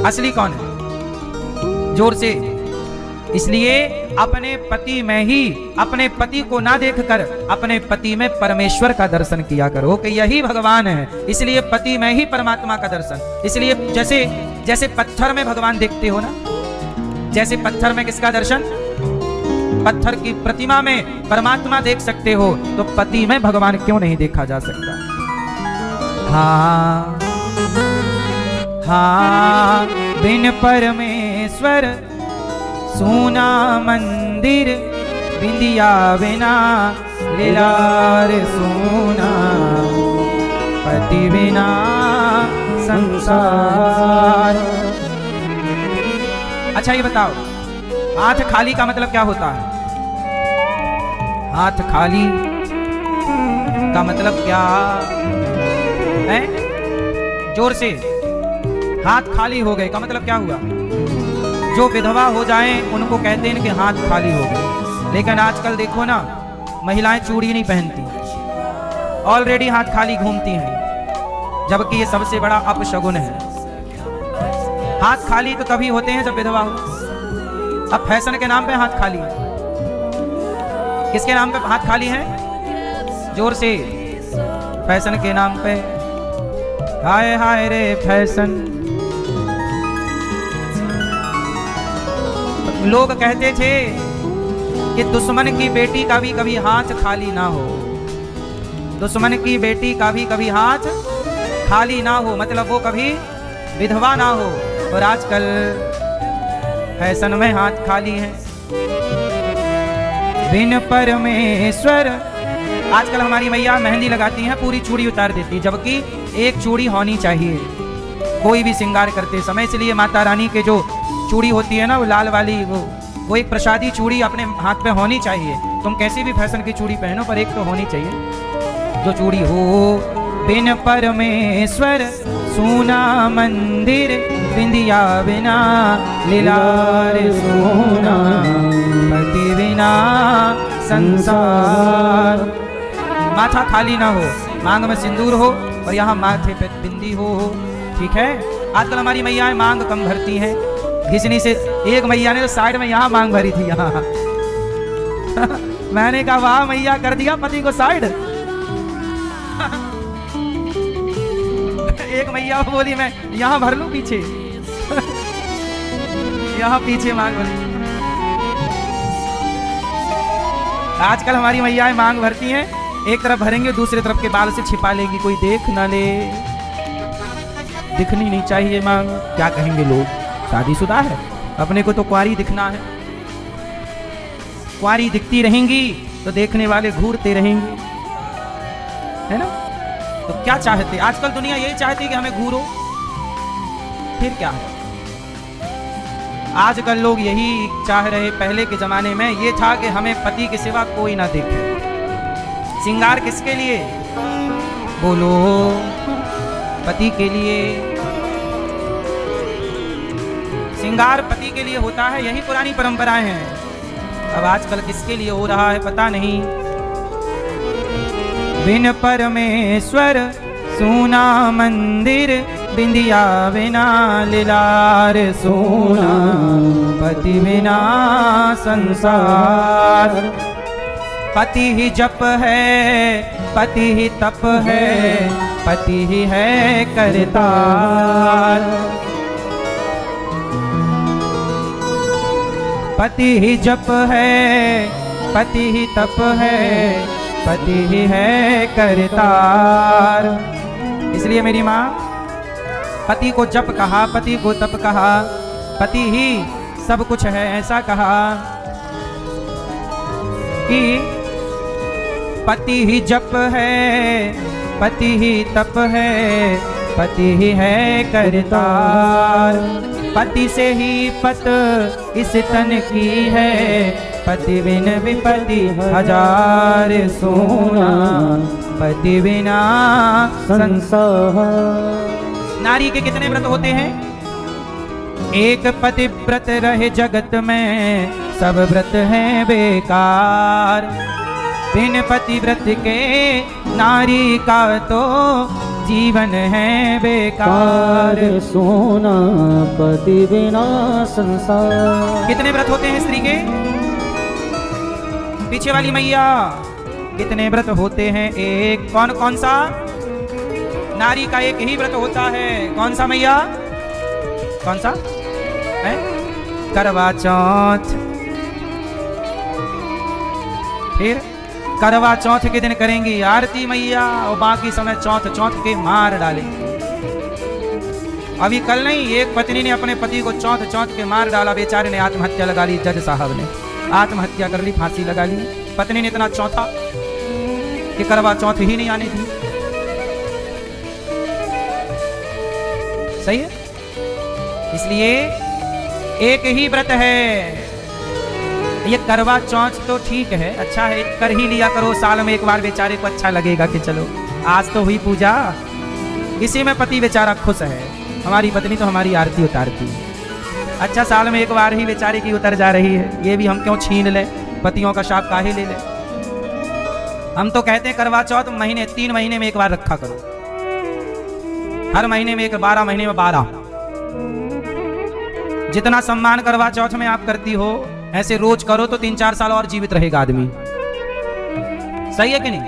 असली कौन है? जोर से। इसलिए अपने पति में ही, अपने पति को ना देखकर अपने पति में परमेश्वर का दर्शन किया करो कि यही भगवान है। इसलिए पति में ही परमात्मा का दर्शन। इसलिए जैसे जैसे पत्थर में भगवान देखते हो ना, जैसे पत्थर में किसका दर्शन? पत्थर की प्रतिमा में परमात्मा देख सकते हो, तो पति में भगवान क्यों नहीं देखा जा सकता? हाँ हाँ, बिन परमेश्वर सूना मंदिर, बिंदिया बिना लीलार सूना, पति बिना संसार। अच्छा ये बताओ, हाथ खाली का मतलब क्या होता है? हाथ खाली का मतलब क्या है? जोर से। हाथ खाली हो गए का मतलब क्या हुआ? जो विधवा हो जाएं उनको कहते हैं कि हाथ खाली हो गए। लेकिन आजकल देखो ना, महिलाएं चूड़ी नहीं पहनती, ऑलरेडी हाथ खाली घूमती हैं, जबकि ये सबसे बड़ा अपशगुन है। हाथ खाली तो तभी होते हैं जब विधवा हो। अब फैशन के नाम पे हाथ खाली है। किसके नाम पे हाथ खाली है? जोर से। फैशन के नाम पे। हाय हाय रे फैशन। लोग कहते थे कि दुश्मन की बेटी का भी कभी हाथ खाली ना हो, दुश्मन की बेटी का भी कभी हाथ खाली ना हो, मतलब वो कभी विधवा ना हो। और आजकल फैशन में हाथ खाली है। बिन परमेश्वर। आजकल हमारी मैया मेहंदी लगाती हैं, पूरी चूड़ी उतार देती, जबकि एक चूड़ी होनी चाहिए कोई भी श्रृंगार करते समय। इसलिए माता रानी के जो चूड़ी होती है ना, वो लाल वाली, वो एक प्रसादी चूड़ी अपने हाथ पे होनी चाहिए। तुम कैसी भी फैशन की चूड़ी पहनो, पर एक तो होनी चाहिए जो चूड़ी हो। बिन परमेश्वर सूना मंदिर, बिंदिया बिना लीलार सोना, पति बिना संसार। माथा खाली ना हो, मांग में सिंदूर हो और यहाँ माथे पे बिंदी हो। ठीक है। आजकल हमारी मैया मांग कम भरती हैं, घिसनी से। एक मैया ने तो साइड में यहाँ मांग भरी थी, यहाँ मैंने कहा वाह मैया, कर दिया पति को साइड। एक मैया बोली मैं यहाँ भर लूं पीछे। यहाँ पीछे मांग भरी। आजकल हमारी मैया मांग भरती हैं, एक तरफ भरेंगे, दूसरी तरफ के बाल से छिपा लेंगी, कोई देख ना ले। दिखनी नहीं चाहिए मांग, क्या कहेंगे लोग, शादीशुदा है, अपने को तो कुंवारी दिखना है। कुंवारी दिखती रहेंगी तो देखने वाले घूरते रहेंगे, है ना। तो क्या चाहते, आजकल दुनिया यही चाहती है कि हमें घूरो, फिर क्या है। आजकल लोग यही चाह रहे, पहले के जमाने में ये था कि हमें पति के सिवा कोई ना देखे। श्रृंगार किसके लिए? बोलो, पति के लिए। श्रृंगार पति के लिए होता है, यही पुरानी परंपराएं हैं। अब आजकल किसके लिए हो रहा है पता नहीं। बिन परमेश्वर सूना मंदिर, बिंदिया बिना लीलार सोना, पति बिना संसार। पति ही जप है, पति ही तप है, पति ही है करतार। पति ही जप है, पति ही तप है, पति ही है करतार। इसलिए मेरी माँ, पति को जप कहा, पति को तप कहा, पति ही सब कुछ है ऐसा कहा कि पति ही जप है, पति ही तप है, पति ही है करतार। पति से ही पत इस तन की है, पति बिन विपति हजार सोना, पति बिना संसार। नारी के कितने व्रत होते हैं? एक पति व्रत रहे जगत में, सब व्रत हैं बेकार। बिन पति व्रत के नारी का तो जीवन है बेकार, सोना पति बिना संसार। कितने व्रत होते हैं स्त्री के? पीछे वाली मैया, कितने व्रत होते हैं? एक। कौन कौन सा? नारी का एक ही व्रत होता है। कौन सा मैया? कौन सा है? करवा चौथ। फिर करवा चौथ के दिन करेंगी आरती मैया, और बाकी समय चौथ चौथ के मार डालेंगे। अभी कल नहीं, एक पत्नी ने अपने पति को चौथ चौथ के मार डाला, बेचारे ने आत्महत्या लगा ली। जज साहब ने आत्महत्या कर ली, फांसी लगा ली। पत्नी ने इतना चौथा कि करवा चौथ ही नहीं आने दी। सही है? इसलिए एक ही व्रत है ये करवा चौथ। तो ठीक है, अच्छा है, कर ही लिया करो साल में एक बार, बेचारे को अच्छा लगेगा कि चलो आज तो हुई पूजा। इसी में पति बेचारा खुश है, हमारी पत्नी तो हमारी आरती उतारती है। अच्छा, साल में एक बार ही बेचारे की उतर जा रही है, ये भी हम क्यों छीन ले? पतियों का शाप काहे ले ले? हम तो कहते हैं करवा चौथ महीने 3 महीने में एक बार रखा करो, हर महीने में एक, 12 महीने में 12। जितना सम्मान करवा चौथ में आप करती हो, ऐसे रोज करो तो 3-4 साल और जीवित रहेगा आदमी। सही है कि नहीं?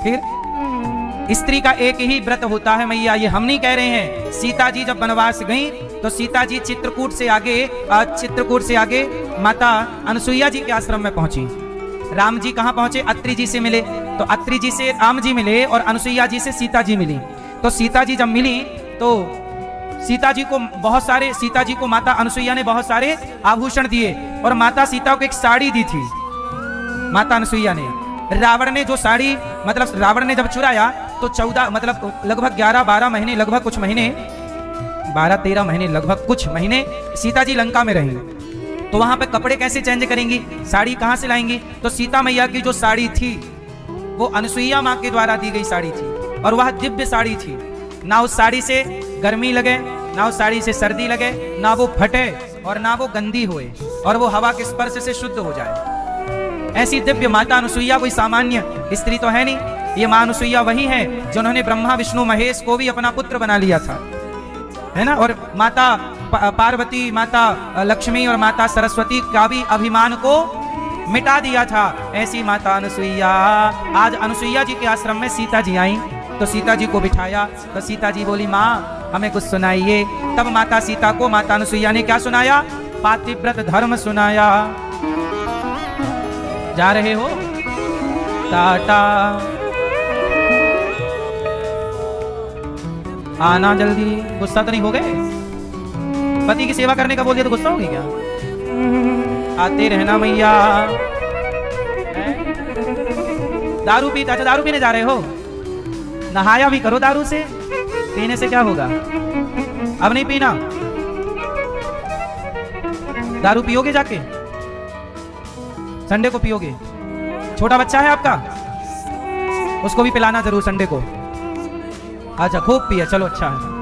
फिर स्त्री का एक ही व्रत होता है मैया, ये हम नहीं कह रहे हैं। सीता जी जब वनवास गईं तो सीता जी चित्रकूट से आगे माता अनसुईया जी के आश्रम में पहुंची। राम जी कहां पहुंचे? अत्रि जी से मिले। तो अत्रि जी से राम जी मिले और अनसुईया जी से सीता जी मिली। तो सीता जी जब मिली तो सीता जी को माता अनसुईया ने बहुत सारे आभूषण दिए, और माता सीता को एक साड़ी दी थी माता अनसुईया ने। रावण ने जो साड़ी, मतलब रावण ने जब चुराया तो 14, मतलब लगभग 11-12 महीने, लगभग कुछ महीने, 12-13 महीने, लगभग कुछ महीने सीता जी लंका में रहेंगी। तो वहां पे कपड़े कैसे चेंज करेंगी? साड़ी कहां से लाएंगी? तो सीता मैया की जो साड़ी थी वो अनसुईया माँ के द्वारा दी गई साड़ी थी, और वह दिव्य साड़ी थी। ना उस साड़ी से गर्मी लगे, ना उस साड़ी से सर्दी लगे, ना वो फटे और ना वो गंदी होए, और वो हवा के स्पर्श से शुद्ध हो जाए। ऐसी दिव्य माता अनसुईया कोई सामान्य स्त्री तो है नहीं। ये मां अनसुईया वही है जिन्होंने ब्रह्मा विष्णु महेश को भी अपना पुत्र बना लिया था, है ना। और माता पार्वती, माता लक्ष्मी और माता सरस्वती का भी अभिमान को मिटा दिया था। ऐसी माता अनसुईया, आज अनसुईया जी के आश्रम में सीता जी आई तो सीता जी को बिठाया, तो सीता जी बोली माँ हमें कुछ सुनाइए। तब माता सीता को माता अनसुईया ने क्या सुनाया? पातिव्रत धर्म सुनाया। जा रहे हो? टाटा, आना जल्दी। गुस्सा तो नहीं हो गए? पति की सेवा करने का बोल दिया तो गुस्सा होगी क्या? आते रहना मैया। दारू पीता? अच्छा, दारू पीने जा रहे हो? नहाया भी करो दारू से, पीने से क्या होगा? अब नहीं पीना। दारू पियोगे जाके? संडे को पियोगे? छोटा बच्चा है आपका, उसको भी पिलाना जरूर संडे को। अच्छा, खूब पिए, चलो अच्छा है।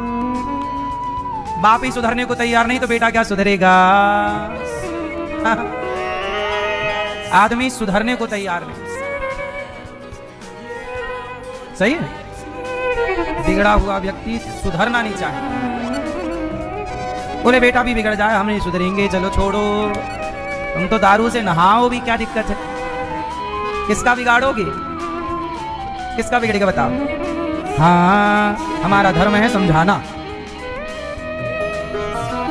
बाप ही सुधरने को तैयार नहीं तो बेटा क्या सुधरेगा? आदमी सुधरने को तैयार नहीं। सही है? बिगड़ा हुआ व्यक्ति सुधरना नहीं चाहे। बोले बेटा भी बिगड़ जाए, हम नहीं सुधरेंगे, चलो छोड़ो, तुम तो दारू से नहाओ भी, क्या दिक्कत है? किसका बिगाड़ोगे? किसका बिगड़ेगा बताओ? हाँ, हमारा धर्म है समझाना।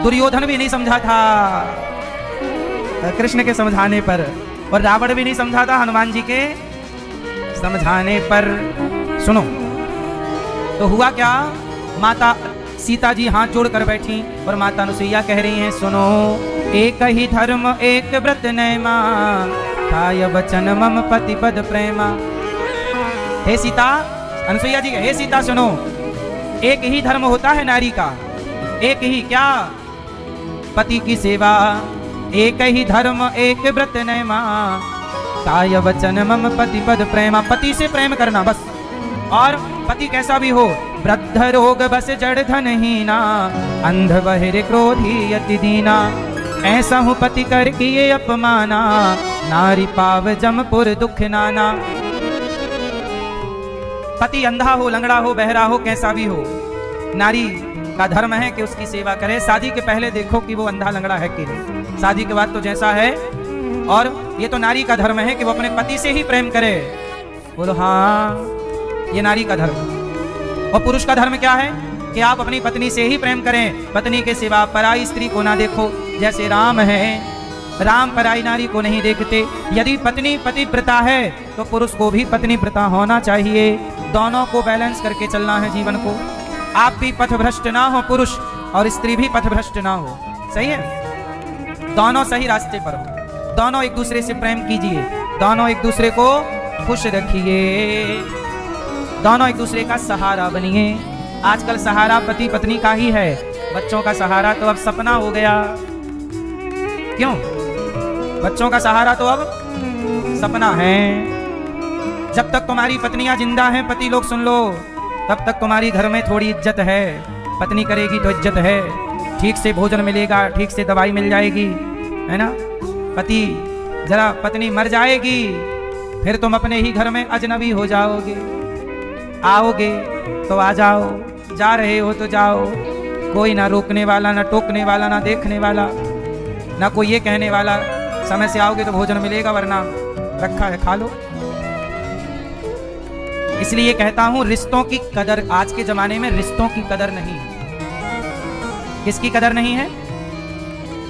दुर्योधन भी नहीं समझा था कृष्ण के समझाने पर, और रावण भी नहीं समझा था हनुमान जी के समझाने पर। सुनो तो हुआ क्या? माता सीता जी हाथ जोड़कर बैठी और माता अनसुईया कह रही हैं, सुनो एक ही धर्म एक व्रत नैमा, काय बचन मम पति पद प्रेमा। हे सीता, अनसुईया जी, हे सीता सुनो, एक ही धर्म होता है नारी का, एक ही क्या? पति की सेवा। एक ही धर्म एक व्रत नैमा, काय वचन मम पति पद प्रेमा। पति से प्रेम करना बस, और पति कैसा भी हो, वृद्ध रोग बस जड़ धनहीना, अंध बहिर क्रोधी अति दीना, ऐसा हूँ पति कर किए अपमाना, नारी पाव जमपुर दुख नाना। पति अंधा हो, लंगड़ा हो, बहरा हो, कैसा भी हो, नारी का धर्म है कि उसकी सेवा करे। शादी के पहले देखो कि वो अंधा लंगड़ा है कि नहीं, शादी के बाद तो जैसा है। और ये तो नारी का धर्म है कि वो अपने पति से ही प्रेम करे। बोलो हाँ, ये नारी का धर्म। और पुरुष का धर्म क्या है कि आप अपनी पत्नी से ही प्रेम करें, पत्नी के सिवा पराई स्त्री को ना देखो। जैसे राम है, राम पराई नारी को नहीं देखते। यदि पत्नी पतिव्रता है तो पुरुष को भी पत्नीव्रता होना चाहिए। दोनों को बैलेंस करके चलना है जीवन को। आप भी पथभ्रष्ट ना हो पुरुष, और स्त्री भी पथभ्रष्ट ना हो। सही है, दोनों सही रास्ते पर हो। दोनों एक दूसरे से प्रेम कीजिए, दोनों एक दूसरे को खुश रखिए, दोनों एक दूसरे का सहारा बनिए। आजकल सहारा पति पत्नी का ही है, बच्चों का सहारा तो अब सपना हो गया। क्यों? बच्चों का सहारा तो अब सपना है। जब तक तुम्हारी पत्नियां जिंदा हैं, पति लोग सुन लो, तब तक तुम्हारी घर में थोड़ी इज्जत है। पत्नी करेगी तो इज्जत है, ठीक से भोजन मिलेगा, ठीक से दवाई मिल जाएगी, है ना। पति जरा पत्नी मर जाएगी, फिर तुम अपने ही घर में अजनबी हो जाओगे। आओगे तो आ जाओ, जा रहे हो तो जाओ, कोई ना रोकने वाला, ना टोकने वाला, ना देखने वाला, ना कोई ये कहने वाला समय से आओगे तो भोजन मिलेगा, वरना रखा है खा लो। इसलिए कहता हूं, रिश्तों की कदर आज के जमाने में, रिश्तों की कदर नहीं है। किसकी कदर नहीं है?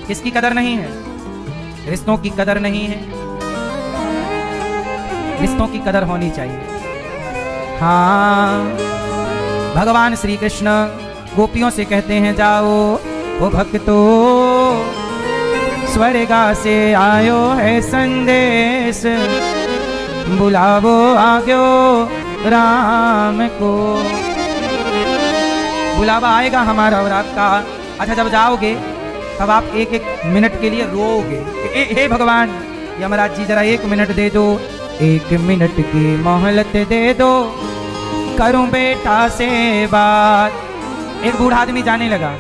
किसकी कदर नहीं है? रिश्तों की कदर नहीं है। रिश्तों की कदर होनी चाहिए। हाँ, भगवान श्री कृष्ण गोपियों से कहते हैं, जाओ वो भक्तो, स्वर्गा से आयो है संदेश, बुलावो आग्यो राम को। बुलावा आएगा हमारा और आपका। अच्छा, जब जाओगे तब आप एक एक मिनट के लिए रोओगे, हे भगवान यमराज जी जरा 1 मिनट दे दो, 1 मिनट की मोहलत दे दो, करूं बेटा से बात। एक बूढ़ा आदमी जाने लगा,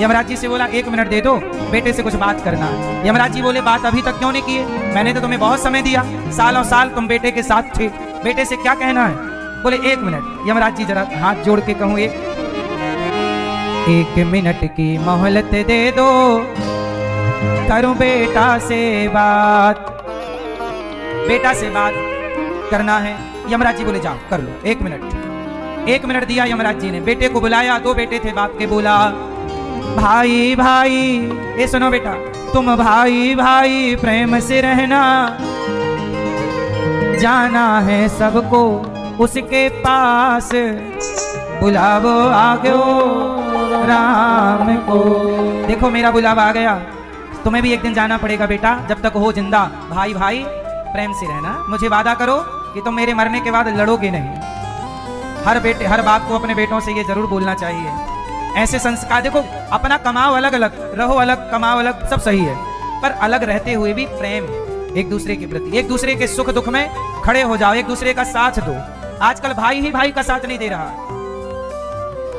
यमराज जी से बोला 1 मिनट दे दो, बेटे से कुछ बात करना है। यमराज जी बोले, बात अभी तक क्यों नहीं किए? मैंने तो तुम्हें बहुत समय दिया, सालों साल तुम बेटे के साथ थे, बेटे से क्या कहना है? बोले 1 मिनट। यमराज जी जरा हाथ जोड़ के कहूँ, 1 मिनट की मोहलत दे दो, करूं बेटा से बात। बेटा से बात करना है। यमराज जी बोले जाओ कर लो, 1 मिनट। 1 मिनट दिया यमराज जी ने, बेटे को बुलाया। 2 बेटे थे बाप के। बोला, भाई भाई, ये सुनो बेटा, तुम भाई भाई प्रेम से रहना, जाना है सबको उसके पास, बुलावो आग्यो राम को। देखो मेरा बुलावा आ गया, तुम्हें भी एक दिन जाना पड़ेगा बेटा, जब तक हो जिंदा भाई भाई प्रेम से रहना। मुझे वादा करो कि तुम मेरे मरने के बाद लड़ोगे नहीं। हर बाप को अपने बेटों से ये जरूर बोलना चाहिए। ऐसे संस्कार, देखो अपना कमाओ अलग अलग, रहो अलग, कमाओ अलग, सब सही है, पर अलग रहते हुए भी प्रेम एक दूसरे के प्रति, एक दूसरे के सुख दुख में खड़े हो जाओ, एक दूसरे का साथ दो। आजकल भाई ही भाई का साथ नहीं दे रहा।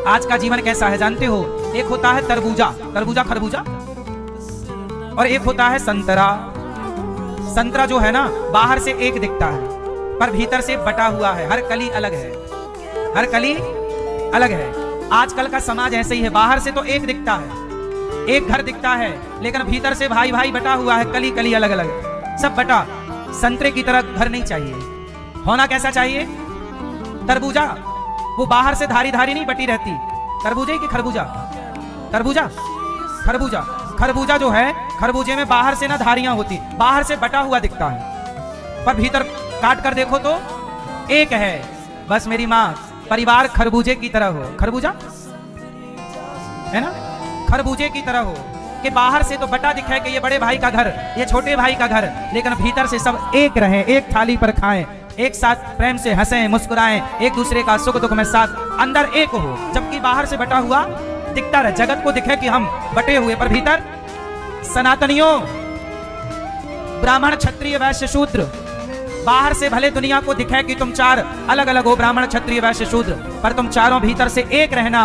आज का जीवन कैसा है जानते हो? एक होता है तरबूजा, तरबूजा खरबूजा, और एक होता है संतरा। संतरा जो है ना, बाहर से एक दिखता है पर भीतर से बटा हुआ है। हर कली अलग है, हर कली अलग है। आजकल का समाज ऐसे ही है, बाहर से तो एक दिखता है, एक घर दिखता है, लेकिन भीतर से भाई भाई बटा हुआ है, कली कली अलग अलग, सब बटा। संतरे की तरह घर नहीं चाहिए। होना कैसा चाहिए? तरबूजा, वो बाहर से धारी धारी नहीं बटी रहती। तरबूजा की खरबूजा, तरबूजा खरबूजा, खरबूजा जो है, खरबूजे में बाहर से ना धारियां होती, बाहर से बटा हुआ दिखता है, पर भीतर काट कर देखो तो एक है। बस मेरी माँ, परिवार खरबूजे की तरह हो। खरबूजा है ना, खरबूजे की तरह हो कि बाहर से तो बटा दिखे कि ये बड़े भाई का घर, ये छोटे भाई का घर, लेकिन भीतर से सब एक रहें, एक थाली पर खाएं, एक साथ प्रेम से हंसें मुस्कुराएं, एक दूसरे का सुख दुख में साथ, अंदर एक हो, जबकि बाहर से बटा हुआ दिखता रहे। जगत को दिखे कि हम बटे हुए, पर भीतर सनातनियों, ब्राह्मण क्षत्रिय वैश्य शूद्र, बाहर से भले दुनिया को दिखे कि तुम 4 अलग अलग हो, ब्राह्मण क्षत्रिय वैश्य शूद्र, पर तुम चारों भीतर से एक रहना।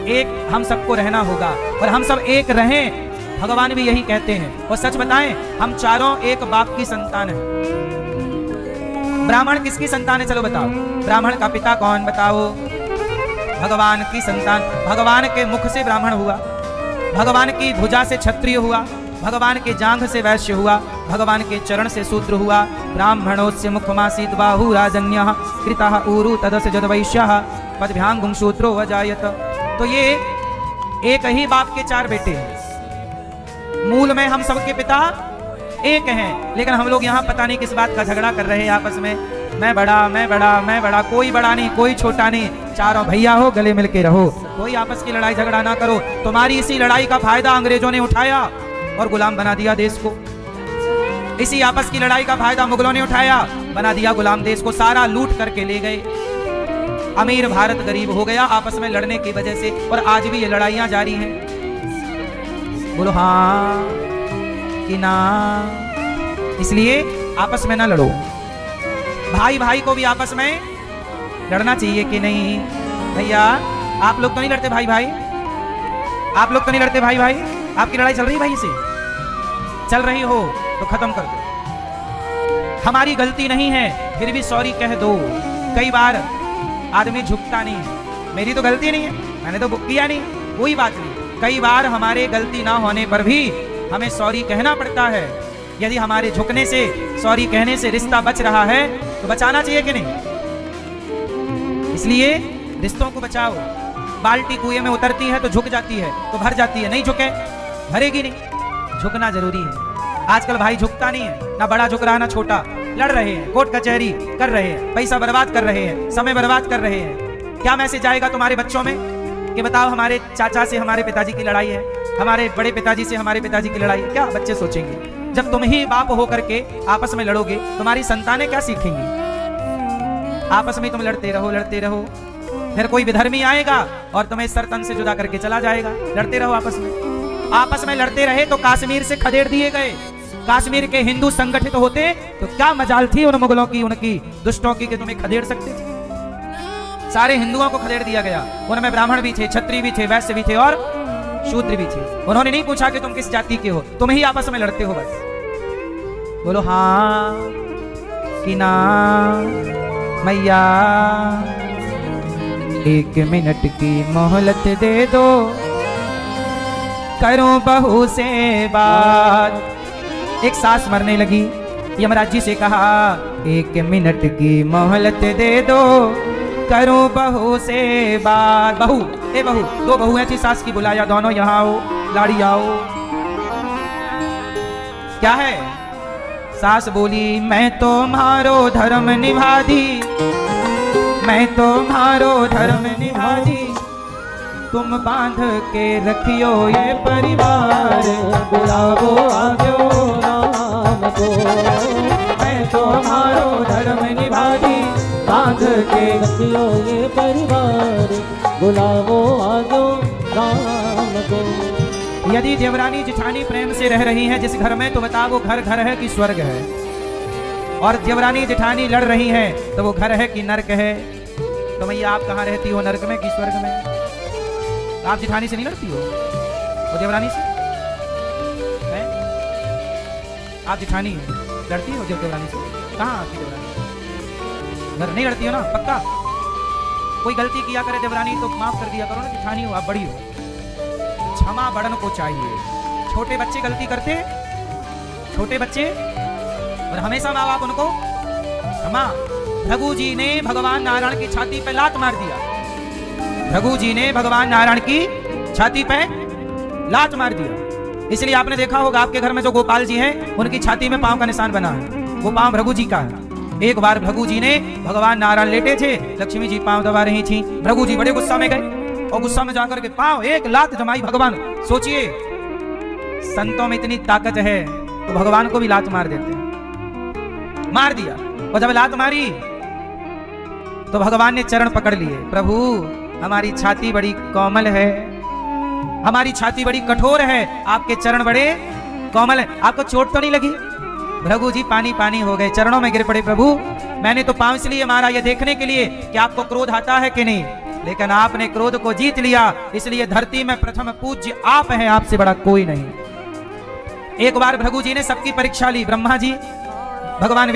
एक हम सबको रहना होगा, और हम सब एक रहें। भगवान भी यही कहते हैं। और सच बताएं, हम चारों एक बाप की संतान हैं। ब्राह्मण किसकी संतान है? चलो बताओ। ब्राह्मण का पिता कौन बताओ? भगवान की संतान, भगवान के मुख से ब्राह्मण हुआ, भगवान की भुजा से क्षत्रिय हुआ, भगवान के जांघ से वैश्य हुआ, भगवान के चरण से शूद्र हुआ। ब्राह्मणोस्य मुखमासीत बाहु राजन्यः कृतः ऊरु तदस्य जदवैश्यः पदभ्यांगुं शूद्रो अजायत। तो ये एक ही बाप के चार बेटे हैं। मूल में हम सबके पिता एक हैं, लेकिन हम लोग यहाँ पता नहीं किस बात का झगड़ा कर रहे हैं आपस में। मैं बड़ा, मैं बड़ा, मैं बड़ा। कोई बड़ा नहीं, कोई छोटा नहीं, चारों भैया हो, गले मिल के रहो, कोई आपस की लड़ाई झगड़ा ना करो। तुम्हारी इसी लड़ाई का फायदा अंग्रेजों ने उठाया और गुलाम बना दिया देश को। इसी आपस की लड़ाई का फायदा मुगलों ने उठाया, बना दिया गुलाम देश को, सारा लूट करके ले गए। अमीर भारत गरीब हो गया आपस में लड़ने की वजह से, और आज भी ये लड़ाइयां जारी हैं। बोलो हाँ कि ना? इसलिए आपस में ना लड़ो। भाई भाई को भी आपस में लड़ना चाहिए कि नहीं? भैया आप लोग तो नहीं लड़ते भाई भाई, आप लोग तो नहीं लड़ते भाई भाई। आपकी लड़ाई चल रही भाई से, चल रही हो तो खत्म कर दो। हमारी गलती नहीं है फिर भी सॉरी कह दो। कई बार आदमी झुकता नहीं है, मेरी तो गलती नहीं है, मैंने तो किया नहीं, कोई बात नहीं। कई बार हमारे गलती ना होने पर भी हमें सॉरी कहना पड़ता है। यदि हमारे झुकने से, सॉरी कहने से रिश्ता बच रहा है तो बचाना चाहिए कि नहीं? इसलिए रिश्तों को बचाओ। बाल्टी कुएं में उतरती है तो झुक जाती है तो भर जाती है, नहीं झुके भरेगी नहीं। झुकना जरूरी है। आजकल भाई झुकता नहीं है, ना बड़ा झुक रहा ना छोटा। लड़ रहे हैं, कोर्ट कचहरी कर रहे हैं, पैसा बर्बाद कर रहे हैं, समय बर्बाद कर रहे हैं। क्या मैसेज आएगा तुम्हारे बच्चों में कि बताओ हमारे चाचा से हमारे पिताजी की लड़ाई है, हमारे बड़े पिताजी से हमारे पिताजी की लड़ाई है? क्या बच्चे सोचेंगे? जब तुम ही बाप हो करके आपस में लड़ोगे, तुम्हारी संतानें क्या सीखेंगी? आपस में तुम लड़ते रहो, लड़ते रहो, फिर कोई विधर्मी आएगा और तुम्हें सर तन से जुदा करके चला जाएगा। लड़ते रहो आपस में। आपस में लड़ते रहे तो कश्मीर से खदेड़ दिए गए। कश्मीर के हिंदू संगठित होते तो क्या मजाल थी उन मुगलों की, उनकी दुष्टों की, कि तुम्हें खदेड़ सकते थे। सारे हिंदुओं को खदेड़ दिया गया। उनमें ब्राह्मण भी थे, क्षत्रिय भी थे, वैश्य भी थे और शूद्र भी थे। उन्होंने नहीं पूछा कि तुम किस जाति के हो, तुम ही आपस में लड़ते हो बस। बोलो हाँ कि ना? मैया 1 मिनट की मोहलत दे दो, करो बहू से बात। एक सास मरने लगी, यमराज जी से कहा 1 मिनट की मोहलत दे दो, करो बहू से बात। बहू, ए बहू, 2 बहू ऐसी सास की बुलाया, दोनों यहाँ आओ, लाड़ी आओ। क्या है? सास बोली मैं तो मारो धर्म निभा दी, मैं तो मारो धर्म निभा दी, तुम बांध के रखियो ये परिवार, बुलावो आजो राम को। मैं तो मारो धर्म निभा दी, बांध के रखियो ये परिवार, बुलावो आजो राम को। यदि देवरानी जिठानी प्रेम से रह रही है जिस घर में, तो बताओ वो घर घर है कि स्वर्ग है? और देवरानी जिठानी लड़ रही है तो वो घर है कि नरक है? तो भैया आप कहाँ रहती हो, नरक में कि स्वर्ग में? आप जिठानी से नहीं लड़ती हो, वो देवरानी से है? आप जिठानी लड़ती हो देवरानी से? कहाँ आपकी देवरानी? घर नहीं लड़ती हो ना पक्का? कोई गलती किया करे देवरानी तो माफ कर दिया करो ना, जिठानी हो आप, बड़ी हो। क्षमा बड़न को चाहिए। छोटे बच्चे गलती करते, छोटे बच्चे, और हमेशा माँ बाप उनको क्षमा। भृगु जी ने भगवान नारायण की छाती पे लात मार दिया। भृगु जी ने भगवान नारायण की छाती पे लात मार दिया। इसलिए आपने देखा होगा आपके घर में जो गोपाल जी हैं, उनकी छाती में पांव का निशान बना है, वो पांव भृगु जी का है। एक बार भृगु जी ने, भगवान नारायण लेटे थे, लक्ष्मी जी पांव दबा रही थी, भृगु जी बड़े गुस्सा में गए और गुस्सा में जाकर के पांव एक लात जमाई भगवान। सोचिए संतों में इतनी ताकत है तो भगवान को भी लात मार देते हैं। मार दिया, और जब लात मारी तो भगवान ने चरण पकड़ लिए। प्रभु हमारी छाती बड़ी कोमल है, हमारी छाती बड़ी कठोर है, आपके चरण बड़े कोमल है, आपको चोट तो नहीं लगी? भृगु जी पानी पानी हो गए, चरणों में गिर पड़े। प्रभु मैंने तो पांव इसलिए मारा ये देखने के लिए कि आपको क्रोध आता है कि नहीं, लेकिन आपने क्रोध को जीत लिया, इसलिए धरती में प्रथम पूज्य आप हैं, आपसे बड़ा कोई नहीं। एक बार भृगु जी ने सबकी परीक्षा ली। ब्रह्मा जी भगवान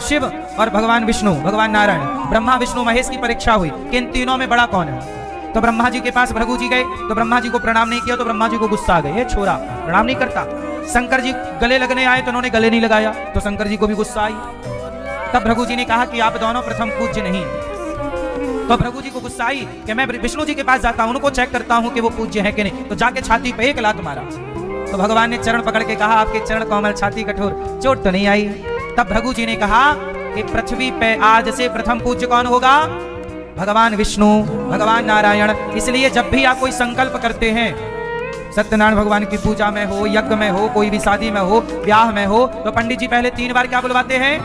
शिव और भगवान विष्णु, भगवान नारायण, ब्रह्मा विष्णु महेश की परीक्षा हुई कि इन तीनों में बड़ा कौन है। तो ब्रह्मा जी के पास भृगु जी गए, तो ब्रह्मा जी को प्रणाम नहीं किया, तो ब्रह्मा जी को गुस्सा आ गया, ये छोरा प्रणाम नहीं करता। शंकर जी गले लगने आए तो उन्होंने गले नहीं लगाया, तो शंकर जी को भी गुस्सा आई। तब भृगु जी ने कहा कि आप दोनों प्रथम पूज्य नहीं है। तो भृगु जी को गुस्सा आई कि मैं विष्णु जी के पास जाता हूं, उनको चेक करता हूं कि वो पूज्य है कि नहीं। तो जाके छाती पे एक लात मारा। तो भगवान ने चरण पकड़ के कहा, आपके चरण कोमल, छाती कठोर, चोट तो नहीं आई। तब भृगु जी ने कहा कि पृथ्वी पे आज से प्रथम पूज्य कौन होगा? भगवान विष्णु, भगवान नारायण। इसलिए जब भी आप कोई संकल्प करते हैं, सत्यनारायण भगवान की पूजा में हो, यज्ञ में हो, कोई भी शादी में हो, ब्याह में हो, तो पंडित जी पहले 3 बार क्या बुलवाते हैं?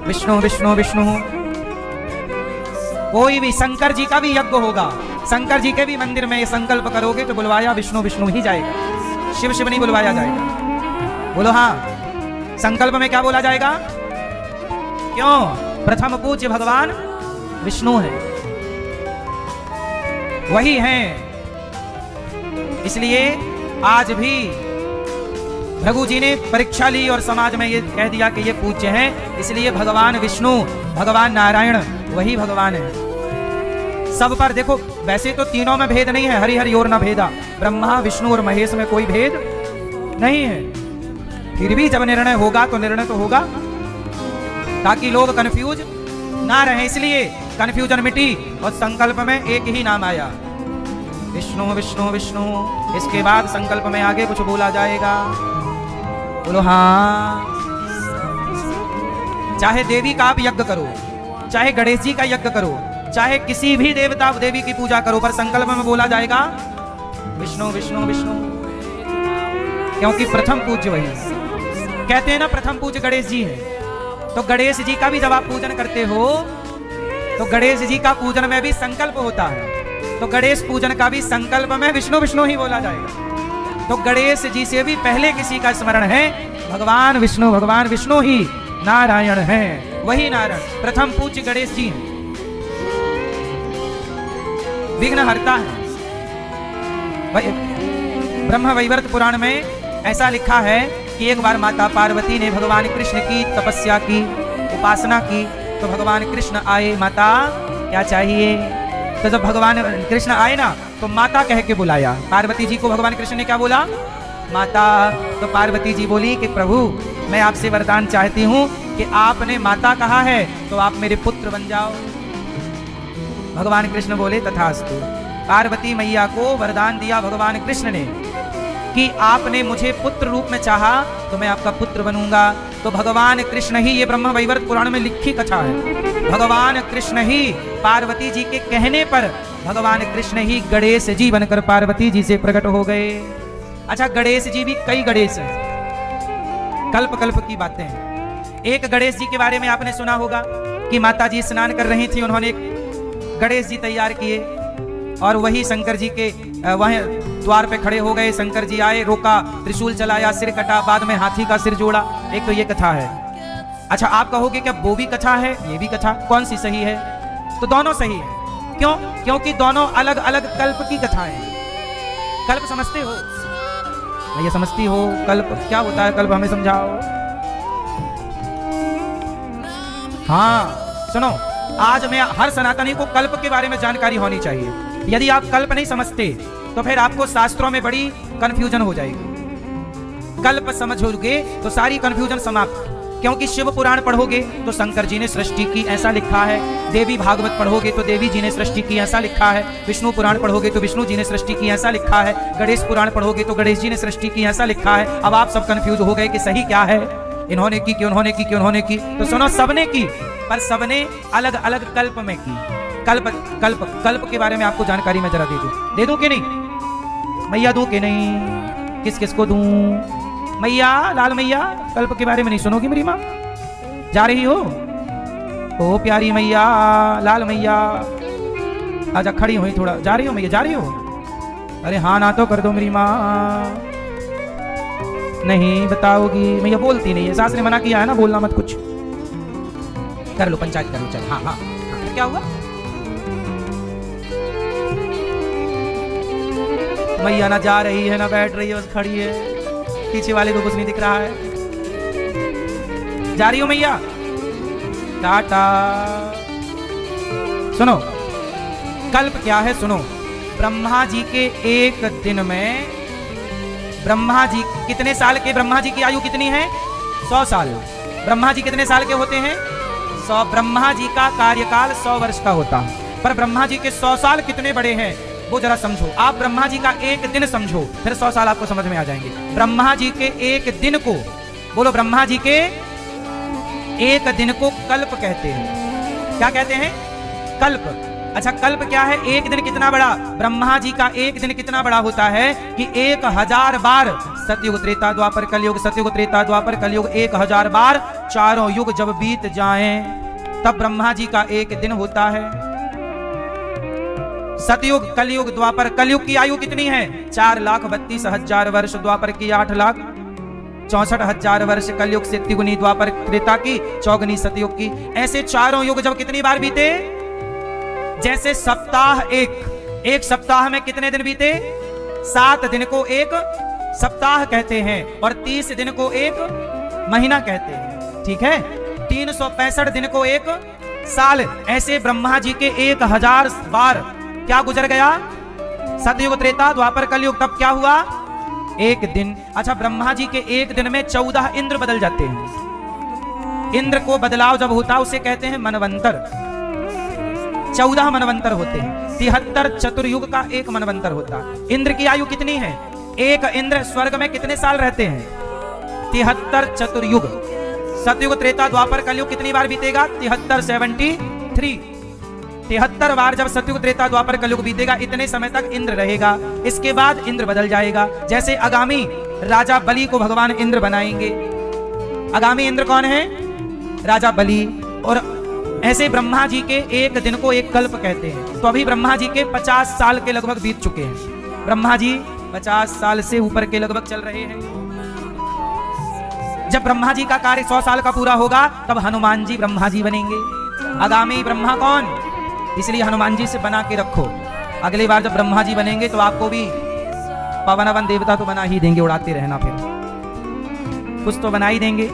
विष्णु विष्णु विष्णु। कोई भी शंकर जी का भी यज्ञ होगा, शंकर जी के भी मंदिर में ये संकल्प करोगे तो बुलवाया विष्णु विष्णु ही जाएगा, शिव शिव नहीं बुलवाया जाएगा। बोलो हाँ। संकल्प में क्या बोला जाएगा? क्यों? प्रथम पूज्य भगवान विष्णु है, वही हैं। इसलिए आज भी भृगु जी ने परीक्षा ली और समाज में ये कह दिया कि ये पूज्य हैं। इसलिए भगवान विष्णु, भगवान नारायण वही भगवान है। सब पर देखो, वैसे तो तीनों में भेद नहीं है, हरि हरि और न भेदा। ब्रह्मा विष्णु और महेश में कोई भेद नहीं है। फिर भी जब निर्णय होगा तो निर्णय तो होगा, ताकि लोग कंफ्यूज ना रहे, इसलिए कंफ्यूजन मिटी और संकल्प में एक ही नाम आया, विष्णु विष्णु विष्णु। इसके बाद संकल्प में आगे कुछ बोला जाएगा। बोलो हाँ। चाहे देवी का आप यज्ञ करो, चाहे गणेश जी का यज्ञ करो, चाहे किसी भी देवता देवी की पूजा करो, पर संकल्प में बोला जाएगा विष्णु विष्णु विष्णु, क्योंकि प्रथम पूज्य वही है। कहते हैं ना प्रथम पूज्य गणेश जी है, तो गणेश जी का भी जब आप पूजन करते हो तो गणेश जी का पूजन में भी संकल्प होता है, तो गणेश पूजन का भी संकल्प में विष्णु विष्णु ही बोला जाएगा। तो गणेश जी से भी पहले किसी का स्मरण है, भगवान विष्णु ही नारायण है, वही नारायण प्रथम पूज्य गणेश जी हैं, विघ्न हरता है। ब्रह्म वैवर्त पुराण में ऐसा लिखा है कि एक बार माता पार्वती ने भगवान कृष्ण की तपस्या की, उपासना की, तो भगवान कृष्ण आए, माता क्या चाहिए? तो जब भगवान कृष्ण आए ना, तो माता कह के बुलाया पार्वती जी को। भगवान कृष्ण ने क्या बोला? माता। तो पार्वती जी बोली कि प्रभु मैं आपसे वरदान चाहती हूँ कि आपने माता कहा है तो आप मेरे पुत्र बन जाओ। भगवान कृष्ण बोले तथास्तु। पार्वती मैया को वरदान दिया भगवान कृष्ण ने कि आपने मुझे पुत्र रूप में चाहा तो मैं आपका पुत्र बनूंगा। तो भगवान कृष्ण ही, ये ब्रह्म वैवर्त पुराण में लिखी कथा है, भगवान कृष्ण ही पार्वती जी के कहने पर भगवान कृष्ण ही गणेश जी बनकर पार्वती जी से प्रकट हो गए। अच्छा, गणेश जी भी कई गणेश हैं, कल्प कल्प की बातें हैं। एक गणेश जी के बारे में आपने सुना होगा कि माता जी स्नान कर रही थी, उन्होंने गणेश जी तैयार किए और वही शंकर जी के वहीं द्वार पे खड़े हो गए। शंकर जी आए, रोका, त्रिशूल चलाया, सिर कटा, बाद में हाथी का सिर जोड़ा। एक तो ये कथा है। अच्छा, आप कहोगे क्या वो भी कथा है ये भी कथा, कौन सी सही है? तो दोनों सही है। क्यों? क्योंकि दोनों अलग अलग कल्प की कथाएं। कल्प समझते हो? ये समझती हो कल्प क्या होता है? कल्प हमें समझाओ। हाँ सुनो, आज मैं हर सनातनी को कल्प के बारे में जानकारी होनी चाहिए। यदि आप कल्प नहीं समझते तो फिर आपको शास्त्रों में बड़ी कंफ्यूजन हो जाएगी। कल्प समझोगे तो सारी कंफ्यूजन समाप्त, क्योंकि शिव पुराण पढ़ोगे तो शंकर जी ने सृष्टि की ऐसा लिखा है, देवी भागवत पढ़ोगे तो देवी जी ने सृष्टि की ऐसा लिखा है, विष्णु पुराण पढ़ोगे तो विष्णु जी ने सृष्टि की ऐसा लिखा है, गणेश पुराण पढ़ोगे तो गणेश जी ने सृष्टि की ऐसा लिखा है। अब आप सब कंफ्यूज हो गए कि सही क्या है, इन्होंने की कि उन्होंने की कि उन्होंने की। तो सुनो, सबने की, पर सबने अलग अलग कल्प में की। कल्प कल्प कल्प के बारे में आपको जानकारी मैं जरा दे दूं कि नहीं? मैया दूं कि नहीं? किस किस को दूं? मैया, लाल मैया, कल्प के बारे में नहीं सुनोगी मेरी माँ? जा रही हो? ओ प्यारी मैया, लाल मैया, आजा खड़ी हुई, थोड़ा जा रही हो मैया? जा रही हो? अरे हाँ ना तो कर दो मेरी माँ। नहीं बताओगी? मैया बोलती नहीं है, सास ने मना किया है ना, बोलना मत कुछ। कर लो, पंचायत कर लो, चल। हाँ हाँ, क्या हुआ? मैया ना जा रही है ना बैठ रही है, बस खड़ी है, पीछे वाले को कुछ नहीं दिख रहा है। जा रही हो मैया? टाटा। सुनो कल्प क्या है, सुनो। ब्रह्मा जी के एक दिन में, ब्रह्मा जी कितने साल के, ब्रह्मा जी की आयु कितनी है? 100 साल। ब्रह्मा जी कितने साल के होते हैं? 100। ब्रह्मा जी का कार्यकाल 100 वर्ष का होता है, पर ब्रह्मा जी के 100 साल कितने बड़े हैं वो जरा समझो। आप ब्रह्मा जी का एक दिन समझो, फिर 100 साल आपको समझ में आ जाएंगे। ब्रह्मा जी के एक दिन को, बोलो, ब्रह्मा जी के एक दिन को कल्प कहते हैं। क्या कहते हैं? कल्प। अच्छा, कल्प क्या है? एक दिन कितना बड़ा? ब्रह्मा जी का एक दिन कितना बड़ा होता है कि 1000 बार सतयुग त्रेता द्वापर कलयुग, सतयुग त्रेता द्वापर कलयुग, 1000 बार चारों युग जब बीत जाएं तब ब्रह्मा जी का एक दिन होता है। सतयुग, कलयुग, द्वापर। कलयुग की आयु कितनी है? 4,32,000 वर्ष, द्वापर की 8,64,000 वर्ष, कलयुग से तिगुनी द्वापर त्रेता की, चौगुनी सतयुग की। ऐसे चारों युग जब कितनी बार बीते? जैसे सप्ताह, एक सप्ताह में कितने दिन बीते? 7 दिन को एक सप्ताह कहते हैं और 30 दिन को एक महीना कहते हैं, ठीक है? 365 दिन को एक साल। ऐसे ब्रह्मा जी के 1000 बार क्या गुजर गया? सतयुग त्रेता द्वापर कलयुग, तब क्या हुआ? एक दिन। अच्छा, ब्रह्मा जी के एक दिन में 14 इंद्र बदल जाते हैं। इंद्र को बदलाव जब होता उसे कहते हैं मनवंतर। 14 मनवंतर होते हैं। 73 चतुर्युग का एक मनवंतर होता है। इंद्र की आयु कितनी है? एक इंद्र स्वर्ग में कितने साल रहते हैं? 73 चतुर्युग। सतयुग त्रेता द्वापर कलयुग कितनी बार बीतेगा? 73 73। 73 बार जब सतयुग त्रेता द्वापर कलयुग बीतेगा, इतने समय तक इंद्र रहेगा। इसके बाद इंद्र बदल जाएगा। जैसे आगामी राजा बलि को भगवान इंद्र बनाएंगे। आगामी इंद्र कौन है? राजा बलि। और ऐसे ब्रह्मा जी के एक दिन को एक कल्प कहते हैं। तो अभी ब्रह्मा जी के 50 साल के लगभग बीत चुके हैं। ब्रह्मा जी 50 साल से ऊपर के लगभग चल रहे हैं। जब ब्रह्मा जी का कार्य 100 साल का पूरा होगा तब हनुमान जी ब्रह्मा जी बनेंगे। आगामी ब्रह्मा कौन? इसलिए हनुमान जी से बना के रखो। अगली बार जब ब्रह्मा जी बनेंगे तो आपको भी पवनवन देवता तो बना ही देंगे, उड़ाते रहना, फिर कुछ तो बना ही देंगे।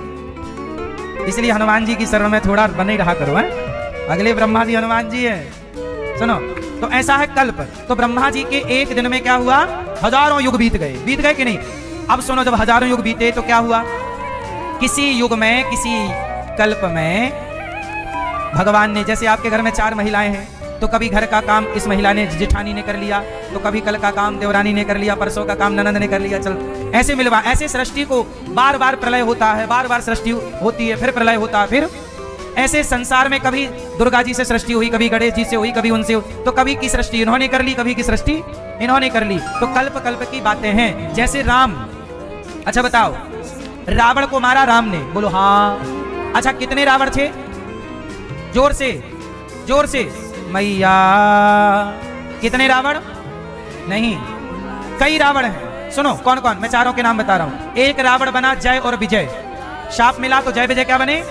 इसलिए हनुमान जी की शरण में थोड़ा बने रहा करो, है? अगले ब्रह्मा जी हनुमान जी है। सुनो, तो ऐसा है कल्प। तो ब्रह्मा जी के एक दिन में क्या हुआ? हजारों युग बीत गए। बीत गए कि नहीं? अब सुनो, जब हजारों युग बीते तो क्या हुआ? किसी युग में, किसी कल्प में भगवान ने, जैसे आपके घर में 4 महिलाएं हैं, तो कभी घर का काम इस महिला ने, जेठानी ने कर लिया, तो कभी कल का काम देवरानी ने कर लिया, परसों का काम ननंद ने कर लिया। चल ऐसे मिलवा, ऐसे सृष्टि को बार बार प्रलय होता है, बार बार सृष्टि होती है, फिर प्रलय होता है, फिर ऐसे संसार में कभी दुर्गा जी से सृष्टि हुई, कभी गणेश जी से हुई, कभी उनसे हुई, तो कभी की सृष्टि इन्होंने कर ली, कभी की सृष्टि इन्होंने कर ली। तो कल्प कल्प की बातें हैं। जैसे राम, अच्छा बताओ, रावण को मारा राम ने, बोलो हाँ। अच्छा, कितने रावण थे? जोर से, जोर से, मैया। कितने रावण? नहीं, कई रावण हैं। सुनो कौन कौन, मैं चारों के नाम बता रहा हूं। एक रावण बना जय और विजय, शाप मिला तो जय विजय क्या बने?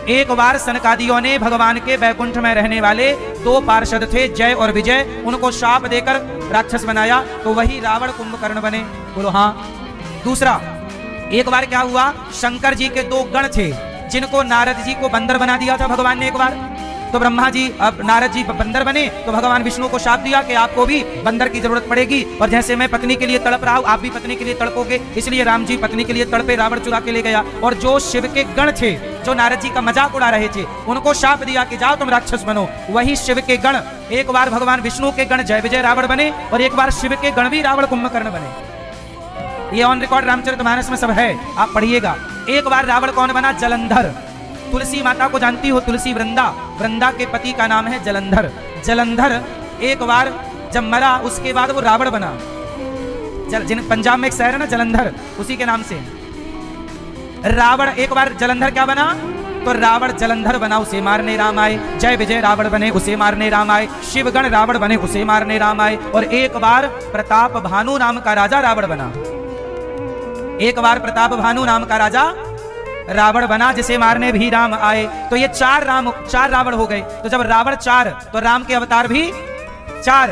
एक बार सनकादियों ने भगवान के वैकुंठ में रहने वाले 2 पार्षद थे, जय और विजय, उनको शाप देकर राक्षस बनाया, तो वही रावण कुंभकर्ण बने, बोलो हाँ। दूसरा, एक बार क्या हुआ, शंकर जी के 2 गण थे, जिनको नारद जी को बंदर बना दिया था भगवान ने एक बार। तो ब्रह्मा जी, अब नारद जी बंदर बने, तो भगवान विष्णु को शाप दिया कि आपको भी बंदर की जरूरत पड़ेगी, और जैसे मैं पत्नी के लिए तड़प रहा हूं, आप भी पत्नी के लिए तड़पोगे। इसलिए राम जी पत्नी के लिए तड़पे, रावण चुरा के ले गया। और जो शिव के गण थे, जो नारद जी का मजाक उड़ा रहे थे, उनको शाप दिया कि जाओ तुम राक्षस बनो। वही शिव के गण, एक बार भगवान विष्णु के गण जय विजय रावण बने, और एक बार शिव के गण भी रावण कुंभकर्ण बने। ये ऑन रिकॉर्ड रामचरितमानस में सब है, आप पढ़िएगा। एक बार रावण कौन बना? जलंधर। तुलसी माता को जानती हो, तुलसी वृंदा, वृंदा के पति का नाम है जलंधर। जलंधर एक बार जब मरा, उसके बाद वो रावण बना। पंजाब में एक शहर है ना जलंधर, उसी के नाम से रावण। एक बार जलंधर क्या बना? तो रावण जलंधर बना, उसे मारने राम आए। जय विजय रावण बने, उसे मारने राम आए। शिवगण रावण बने, उसे मारने राम आए। और एक बार प्रताप भानु नाम का राजा रावण बना। एक बार प्रताप भानु नाम का राजा रावण बना, जिसे मारने भी राम आए। तो ये 4 रावण हो गए। तो जब रावण 4, तो राम के अवतार भी 4।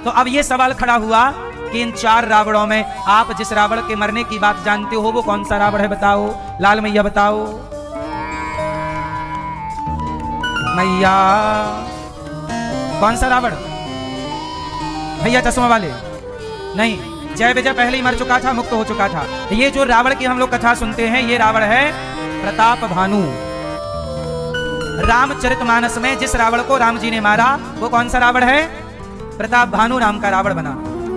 तो अब ये सवाल खड़ा हुआ कि इन 4 रावणों में आप जिस रावण के मरने की बात जानते हो, वो कौन सा रावण है बताओ? लाल मैया बताओ। मैया कौन सा रावण? भैया चश्मा वाले नहीं, जय विजय पहले ही मर चुका था, मुक्त हो चुका था। ये जो रावण की हम लोग कथा सुनते हैं, ये रावण है प्रताप भानु। रामचरितमानस में जिस रावण को राम जी ने मारा वो कौन सा रावण है? प्रताप भानु नाम का रावण बना।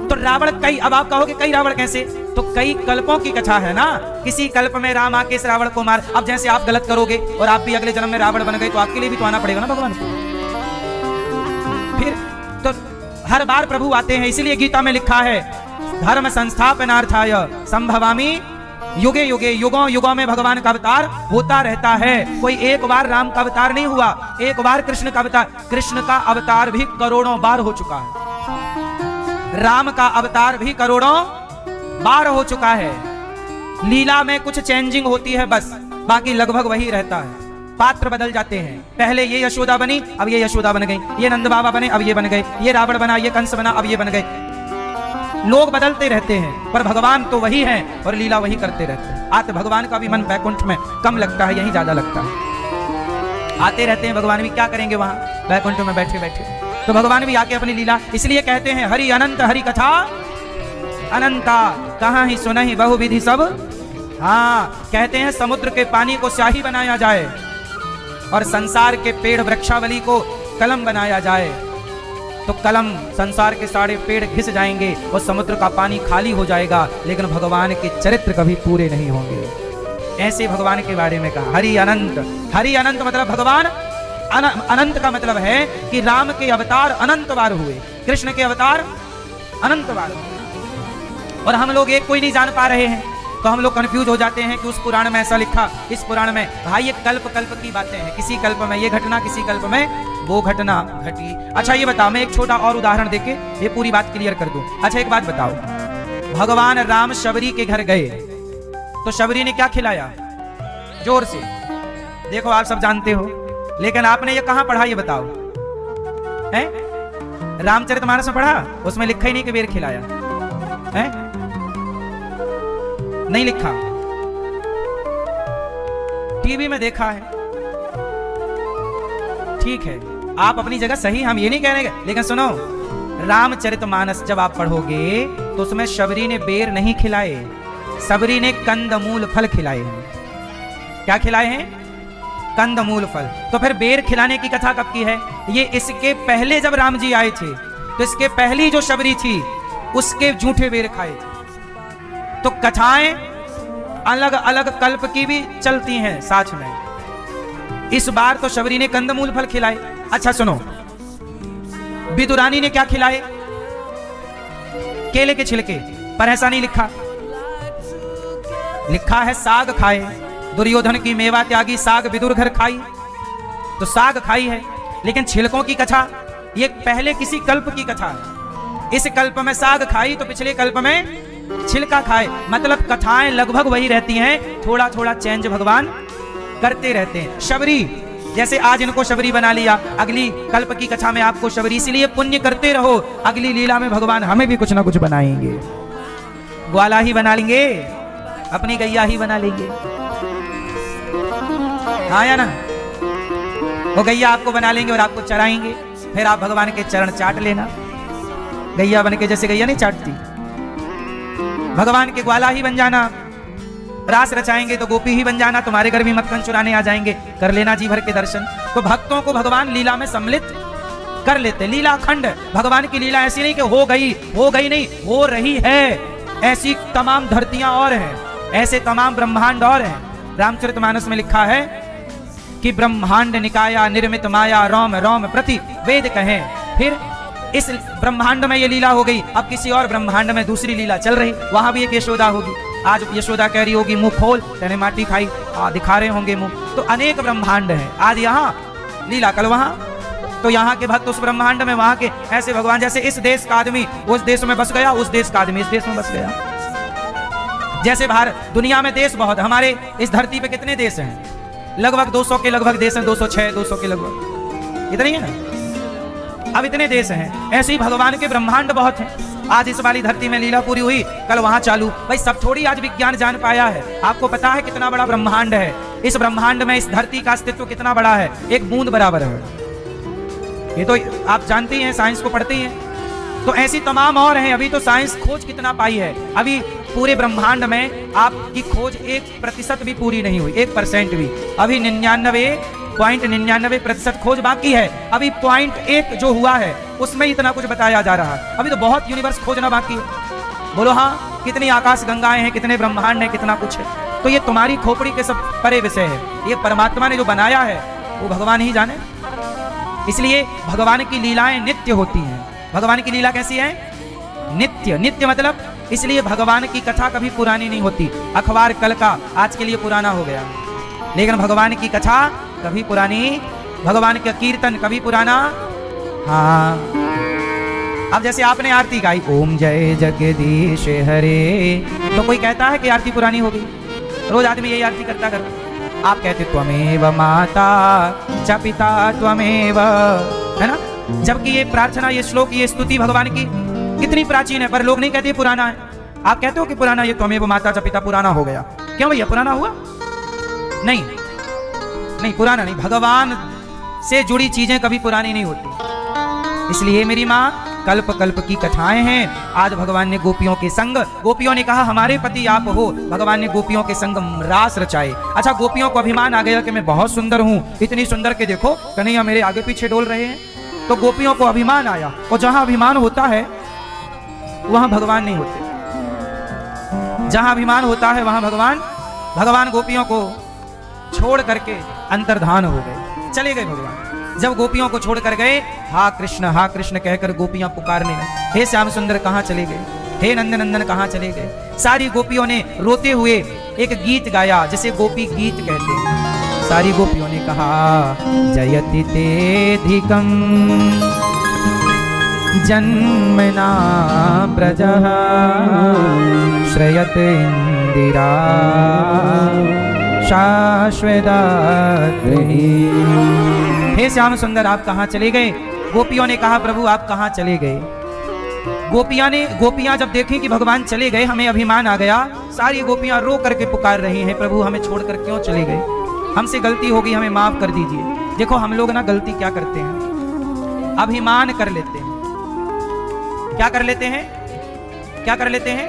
तो रावण कई, अब आप कहोगे कई रावण कैसे? तो कई कल्पों की कथा है ना। किसी कल्प में राम आके इस रावण को मार, अब जैसे आप गलत करोगे और आप भी अगले जन्म में रावण बन गए तो आपके लिए भी तो आना पड़ेगा ना भगवान को। फिर तो हर बार प्रभु आते हैं, इसीलिए गीता में लिखा है धर्म संस्थापनार्थाय संभवामि युगे युगे, युगों युगों में भगवान का अवतार होता रहता है। कोई एक बार राम का अवतार नहीं हुआ, एक बार कृष्ण का अवतार। कृष्ण का अवतार भी करोड़ों बार हो चुका है, राम का अवतार भी करोड़ों बार हो चुका है। लीला में कुछ चेंजिंग होती है बस, बाकी लगभग वही रहता है। पात्र बदल जाते हैं, पहले ये यशोदा बनी अब ये यशोदा बन गई, ये नंद बाबा बने अब ये बन गए, ये रावण बना ये कंस बना अब ये बन गए। लोग बदलते रहते हैं पर भगवान तो वही हैं और लीला वही करते रहते हैं। आते भगवान का भी मन वैकुंठ में कम लगता है, यही ज्यादा लगता है। आते रहते हैं भगवान भी, क्या करेंगे वहां वैकुंठ में बैठे बैठे। तो भगवान भी आके अपनी लीला, इसलिए कहते हैं हरि अनंत हरि कथा अनंता, कहां ही सुनहि बहु विधि सब। हाँ, कहते हैं समुद्र के पानी को स्याही बनाया जाए और संसार के पेड़ वृक्षावली को कलम बनाया जाए, तो कलम संसार के सारे पेड़ घिस जाएंगे और समुद्र का पानी खाली हो जाएगा, लेकिन भगवान के चरित्र कभी पूरे नहीं होंगे। ऐसे भगवान के बारे में कहा हरि अनंत। हरि अनंत मतलब भगवान अनंत का मतलब है कि राम के अवतार अनंत बार हुए, कृष्ण के अवतार अनंत बार हुए, और हम लोग एक कोई नहीं जान पा रहे हैं। तो हम लोग कंफ्यूज हो जाते हैं कि उस पुराण में ऐसा लिखा, इस पुराण में। भाई ये कल्प कल्प की बातें हैं, किसी कल्प में ये घटना, किसी कल्प में वो घटना घटी। अच्छा ये बताओ, मैं एक छोटा और उदाहरण देके ये पूरी बात क्लियर कर दूं। अच्छा एक बात बताओ, भगवान राम शबरी के घर गए तो शबरी ने क्या खिलाया? जोर से देखो, आप सब जानते हो, लेकिन आपने ये कहां पढ़ा ये बताओ? हैं? रामचरितमानस में पढ़ा? उसमें लिखा ही नहीं कि बेर खिलाया है, नहीं लिखा। टीवी में देखा है, ठीक है, आप अपनी जगह सही, हम ये नहीं कह रहे, लेकिन सुनो, रामचरितमानस जब आप पढ़ोगे तो उसमें शबरी ने बेर नहीं खिलाए, शबरी ने कंदमूल फल खिलाए हैं। क्या खिलाए हैं? कंदमूल फल। तो फिर बेर खिलाने की कथा कब की है? ये इसके पहले जब राम जी आए थे तो इसके पहली जो शबरी थी उसके जूठे बेर खाए थे। तो कथाएं अलग अलग कल्प की भी चलती हैं साथ में। इस बार तो शबरी ने कंदमूल फल खिलाए। अच्छा सुनो, विदुरानी ने क्या खिलाए? केले के छिलके, पर ऐसा नहीं लिखा, लिखा है साग खाए। दुर्योधन की मेवा त्यागी साग विदुर घर खाई, तो साग खाई है, लेकिन छिलकों की कथा ये पहले किसी कल्प की कथा है। इस कल्प में साग खाई तो पिछले कल्प में छिलका खाए, मतलब कथाएं लगभग वही रहती हैं, थोड़ा थोड़ा चेंज भगवान करते रहते हैं। शबरी, जैसे आज इनको शबरी बना लिया, अगली कल्प की कथा में आपको शबरी, इसलिए पुण्य करते रहो, अगली लीला में भगवान हमें भी कुछ ना कुछ बनाएंगे। ग्वाला ही बना लेंगे, अपनी गैया ही बना लेंगे, हाँ या ना? वो गैया आपको बना लेंगे और आपको चराएंगे, फिर आप भगवान के चरण चाट लेना। गैया बन के, जैसे गैया नहीं चाटती, भगवान के ग्वाला ही बन जाना। रास रचाएंगे तो गोपी ही बन जाना, तुम्हारे घर भी मक्खन चुराने आ जाएंगे, कर लेना जी भर के दर्शन। तो भक्तों को भगवान लीला में सम्मिलित कर लेते। लीला खंड, भगवान की लीला ऐसी नहीं कि हो गई नहीं, हो रही है। ऐसी तमाम धरतियां और हैं, ऐसे तमाम ब्रह्मांड और हैं। रामचरितमानस में लिखा है कि ब्रह्मांड निकाया निर्मित माया रोम रोम प्रति वेद कहें। फिर इस ब्रह्मांड में ये लीला हो गई, अब किसी और ब्रह्मांड में दूसरी लीला चल रही, वहां भी एक यशोदा होगी। आज यशोदा कह रही होगी मुंह खोल, तेने माटी खाई, दिखा रहे होंगे मुंह। तो अनेक ब्रह्मांड हैं, आज यहाँ लीला कल वहां। तो यहाँ के भक्त उस ब्रह्मांड में, वहां के ऐसे भगवान, जैसे इस देश का आदमी उस देश में बस गया, उस देश का आदमी इस देश में बस गया। जैसे भारत, दुनिया में देश बहुत, हमारे इस धरती पे कितने देश हैं? लगभग 200 के लगभग देश हैं, 206 200 के लगभग, इतने ही है ना? अब इतने देश हैं, ऐसे ही भगवान के ब्रह्मांड बहुत हैं। आज इस वाली धरती में लीला पूरी हुई, कल वहां चालू। भाई सब थोड़ी आज विज्ञान जान पाया है। आपको पता है कितना बड़ा ब्रह्मांड है? इस ब्रह्मांड में इस धरती का अस्तित्व कितना बड़ा है, एक बूंद बराबर है। ये तो आप जानती हैं, साइंस को पढ़ती हैं। तो ऐसी तमाम और हैं। अभी तो साइंस खोज कितना पाई है, अभी पूरे ब्रह्मांड में आपकी खोज 1% भी पूरी नहीं हुई, 1% भी। अभी 99.99% खोज बाकी है। अभी 0.1 जो हुआ है उसमें इतना कुछ बताया जा रहा है। अभी तो बहुत यूनिवर्स खोजना बाकी है। बोलो हाँ, कितनी आकाश गंगाएं हैं, कितने ब्रह्मांड हैं, कितना कुछ है। तो ये तुम्हारी खोपड़ी के सब परे विषय है। ये परमात्मा ने जो बनाया है वो भगवान ही जाने। इसलिए भगवान की लीलाएं नित्य होती हैं। भगवान की लीला कैसी है? नित्य। नित्य मतलब इसलिए भगवान की कथा कभी पुरानी नहीं होती। अखबार कल का आज के लिए पुराना हो गया, लेकिन भगवान की कथा कभी पुरानी, भगवान का कीर्तन कभी पुराना। हाँ, अब जैसे आपने आरती गाई, ओम जय जगदीश हरे, तो कोई कहता है कि आरती पुरानी होगी? रोज आदमी यही आरती करता करो। आप कहते त्वमेव माता च पिता त्वमेव, है ना? जबकि ये प्रार्थना, ये श्लोक, ये स्तुति भगवान की कितनी प्राचीन है, पर लोग नहीं कहते पुराना है। आप कहते हो कि पुराना, ये त्वमेव माता च पिता पुराना हो गया। क्यों भैया, पुराना हुआ? नहीं नहीं, पुराना नहीं। भगवान से जुड़ी चीजें कभी पुरानी नहीं होती। इसलिए मेरी माँ, कल्प कल्प की कथाएं हैं। आज भगवान ने गोपियों के संग, गोपियों ने कहा हमारे पति आप हो, भगवान ने गोपियों के संग रास रचाए। अच्छा, गोपियों को अभिमान आ गया कि मैं बहुत सुंदर हूं, इतनी सुंदर के देखो कन्हैया मेरे आगे पीछे डोल रहे हैं। तो गोपियों को अभिमान आया, और जहां अभिमान होता है वहां भगवान नहीं होते। जहां अभिमान होता है वहां भगवान गोपियों को छोड़ करके अंतर्धान हो गए, चले गए भगवान। जब गोपियों को छोड़कर गए, हा कृष्ण कहकर गोपियां पुकारने लगी, हे श्याम सुंदर कहाँ चले गए, हे नंदन नंदन कहाँ चले गए। सारी गोपियों ने रोते हुए एक गीत गाया, जिसे गोपी गीत कहते हैं। सारी गोपियों ने कहा, जयति तेधिकं जन्मना प्रजः श्रयत इंदिरा शाश्वतात्रिणी। हे श्याम सुंदर आप कहाँ चले गए? गोपियों ने कहा, प्रभु आप कहाँ चले गए? गोपियां जब देखें कि भगवान चले गए, हमें अभिमान आ गया, सारी गोपियां रो करके पुकार रही हैं, प्रभु हमें छोड़कर क्यों चले गए? हमसे गलती होगी, हमें माफ कर दीजिए। देखो हम लोग ना गलती क्या करते हैं, अभिमान कर लेते हैं। क्या कर लेते हैं? क्या कर लेते हैं?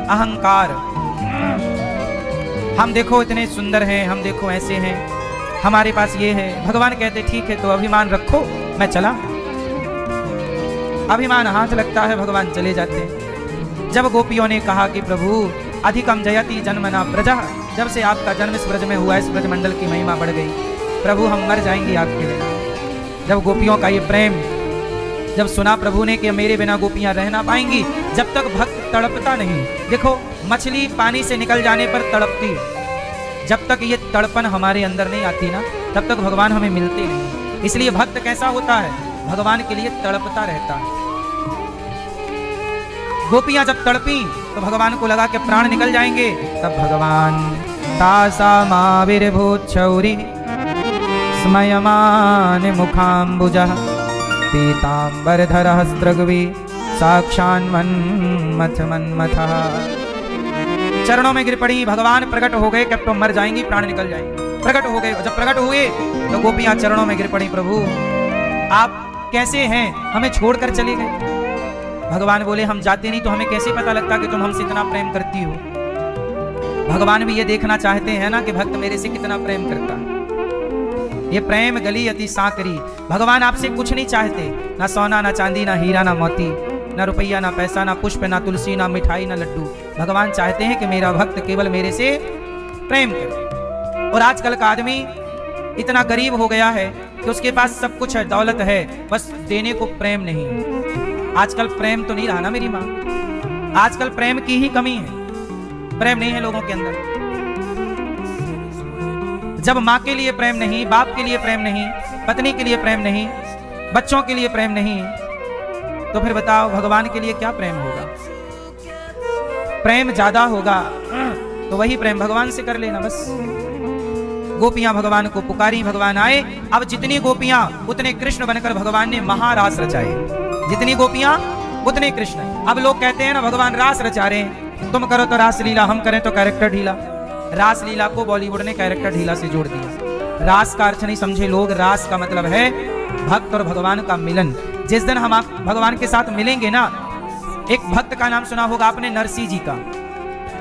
अहंकार। हम देखो इतने सुंदर हैं, हम देखो ऐसे हैं, हमारे पास ये है। भगवान कहते ठीक है तो अभिमान रखो, मैं चला। अभिमान हाथ लगता है, भगवान चले जाते हैं। जब गोपियों ने कहा कि प्रभु अधिकम जयति जन्मना प्रजा, जब से आपका जन्म इस ब्रज में हुआ, इस ब्रज मंडल की महिमा बढ़ गई, प्रभु हम मर जाएंगे आपके बिना। जब गोपियों का ये प्रेम जब सुना प्रभु ने कि मेरे बिना गोपियां रह ना पाएंगी, जब तक भक्त तड़पता नहीं। देखो मछली पानी से निकल जाने पर तड़पती है, जब तक ये तड़पन हमारे अंदर नहीं आती ना, तब तक भगवान हमें मिलते नहीं। इसलिए भक्त कैसा होता है? भगवान के लिए तड़पता रहता है। गोपियां जब तड़पी तो भगवान को लगा कि प्राण निकल जाएंगे, तब भगवान तासा माविर्भूच्छौरी स्मयमान मुखाम्बुजः पीताम्बरधरः स्त्रग्वी साक्षान्मन्मथ मन्मथः। चरणों में गिर पड़ी, भगवान प्रकट हो गए कि अब तो मर जाएंगी, प्राण निकल जाएंगे। प्रकट हो गए। जब प्रकट हुए तो गोपियां चरणों में गिर पड़ी, प्रभु आप कैसे हैं, हमें छोड़कर चले गए। भगवान बोले हम जाते नहीं तो हमें कैसे पता लगता कि तुम हमसे इतना प्रेम करती हो। भगवान भी ये देखना चाहते हैं ना कि भक्त मेरे से कितना प्रेम करता है। ये प्रेम गली अति सांकरी। भगवान आपसे कुछ नहीं चाहते, ना सोना ना चांदी ना हीरा ना मोती, ना रुपया ना पैसा ना पुष्प ना तुलसी ना मिठाई ना लड्डू। भगवान चाहते हैं कि मेरा भक्त केवल मेरे से प्रेम करे। और आजकल का आदमी इतना गरीब हो गया है कि उसके पास सब कुछ है, दौलत है, बस देने को प्रेम नहीं। आजकल प्रेम तो नहीं रहा ना मेरी माँ, आजकल प्रेम की ही कमी है, प्रेम नहीं है लोगों के अंदर। जब माँ के लिए प्रेम नहीं, बाप के लिए प्रेम नहीं, पत्नी के लिए प्रेम नहीं, बच्चों के लिए प्रेम नहीं, तो फिर बताओ भगवान के लिए क्या प्रेम होगा? प्रेम ज्यादा होगा तो वही प्रेम भगवान से कर लेना बस। गोपियां भगवान को पुकारी, भगवान आए। अब जितनी गोपियां उतने कृष्ण बनकर भगवान ने महारास रचाए। जितनी गोपियां उतने कृष्ण। अब लोग कहते हैं ना भगवान रास रचा रहे हैं, तुम करो तो रास लीला, हम करें तो कैरेक्टर ढीला। रासलीला को बॉलीवुड ने कैरेक्टर ढीला से जोड़ दिया। रास का अर्थ नहीं समझे लोग, रास का मतलब है भक्त और भगवान का मिलन। जिस दिन हम भगवान के साथ मिलेंगे ना, एक भक्त का नाम सुना होगा आपने, नरसिंह जी का।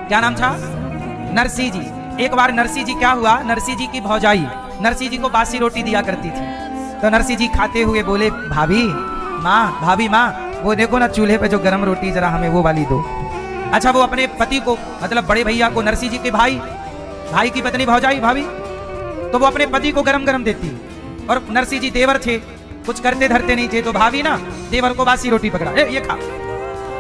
क्या नाम था? नरसिंह जी। एक बार नरसिंह जी क्या हुआ, नरसिंह जी की भौजाई नरसिंह जी को बासी रोटी दिया करती थी। तो नरसिंह जी खाते हुए बोले, भाभी माँ वो देखो ना चूल्हे पे जो गरम रोटी, जरा हमें वो वाली दो। अच्छा, वो अपने पति को, मतलब बड़े भैया को, नरसिंह जी के भाई की पत्नी भौजाई भाभी, तो वो अपने पति को गरम गरम देती। और नरसिंह जी देवर थे, कुछ करते धरते नहीं थे, तो भाभी ना देवर को बासी रोटी पकड़ा, ये खा।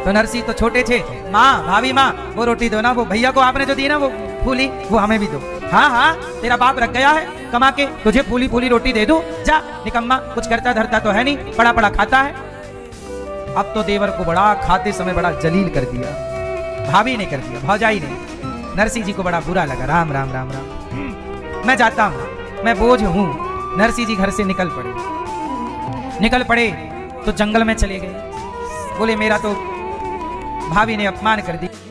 तो नरसिंह तो छोटे थे, भाभी वो रोटी दो ना, वो भैया को आपने जो दी ना वो फूली, वो हमें भी दो। हाँ तेरा बाप रख गया है कमा के, तुझे फूली फूली रोटी दे दो, जा निकम्मा, कुछ करता धरता तो है नहीं, बड़ा बड़ा खाता है। अब तो देवर को बड़ा खाते समय बड़ा जलील कर दिया, भाभी ने कर दिया, भौजाई ने। नरसिंह जी को बड़ा बुरा लगा, राम राम राम राम, मैं जाता हूं, मैं बोझ हूं। नरसिंह जी घर से निकल पड़े तो जंगल में चले गए। बोले मेरा तो भाभी ने अपमान कर दिया।